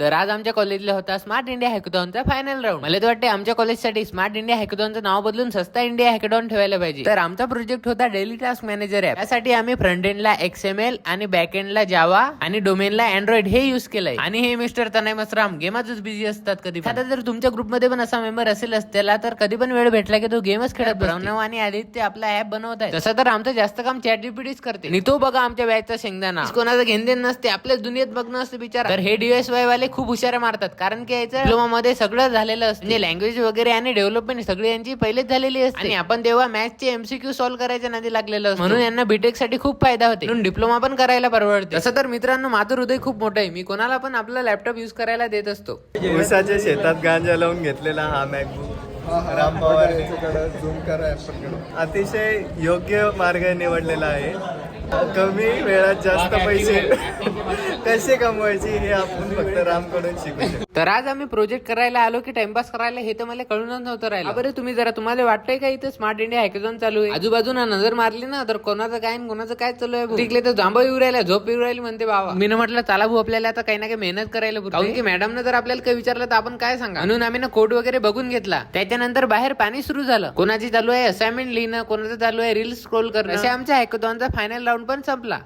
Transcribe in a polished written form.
तर आज आमच्या कॉलेजला होता स्मार्ट इंडिया हॅकेथॉनचा फायनल राऊंड. मला तर वाटते आमच्या कॉलेजसाठी स्मार्ट इंडिया हॅकेथॉनचं नाव बदलून सस्ता इंडिया हॅकेथॉन ठेवायला पाहिजे. तर आमचा प्रोजेक्ट होता डेली टास्क मॅनेजर ऍप. यासाठी आम्ही फ्रंट एंडला XML आणि बॅक एंडला जावा आणि डोमेनला अँड्रॉइड हे युज केलंय. आणि हे मिस्टर तनय मसराम गेमातच बिझी असतात. कधी आता जर तुमच्या ग्रुपमध्ये पण असा मेंबर असेल त्याला तर कधी पण वेळ भेटला की तो गेमच खेळत प्रणव आणि आदित्य आपला ऍप बनवत आहे. तसं तर आमचं जास्त काम ChatGPTच करते. आणि तो बघा आमच्या बॅचचा शेंगदाणा कोणाचं घेणदेण नसते, आपल्याच दुनियेत बघणं असतं बिचारा. तर हे DSY वाले खूप हुशार मारतात, कारण की याचं डिप्लोमा मध्ये सगळं झालेलं असतं. म्हणजे लँग्वेज वगैरे आणि डेव्हलपमेंट सगळी यांची पहिलेच झालेली असते. आणि आपण तेव्हा मॅथ्सचे MCQ सॉल्व्ह करायच्या नादी लागलेलं असतं. म्हणून यांना बीटेक साठी खूप फायदा होते, म्हणून डिप्लोमा पण करायला परवडते. तसं तर मित्रांनो माझं हृदय खूप मोठं आहे. मी कोणाला पण आपला लॅपटॉप युज करायला देत असतो. ऊसाच्या शेतात गांजा लावून घेतलेला हा मॅकबुक राम पवार झूम करा. अतिशय योग्य मार्ग निवडलेला आहे. कमी वेळात जास्त पैसे कसे कमवायचे हे आपण फक्त रामकडून शिकू शकतो. तर आज आम्ही प्रोजेक्ट करायला आलो की टाइमपास करायला, हे तर मला कळूनच नव्हतं राहिलं. बरं तुम्ही जरा तुम्हाला वाटतंय का इथं स्मार्ट इंडिया हॅकेथॉन चालू आहे? आजूबाजूला नजर मारली ना तर कोणाचं काय कोणाचं काय चालू आहे. तिकडे तर जांभळ येऊ राहिला, झोप येऊ राहिली म्हणते बाबा. मी म्हटलं चला भाऊ आपल्याला आता काही ना काही मेहनत करायला पुरते. कारण की मॅडमनं जर आपल्याला काही विचारलं तर आपण काय सांगा. म्हणून आम्ही ना कोड वगैरे बघून घेतला. त्याच्यानंतर बाहेर पाणी सुरू झालं. कोणाची चालू आहे असाइनमेंट लिहिणं, कोणाचं चालू आहे रील्स स्क्रोल करणं. अशा आमच्या हॅकेथॉनचा फायनल राऊंड पण संपला.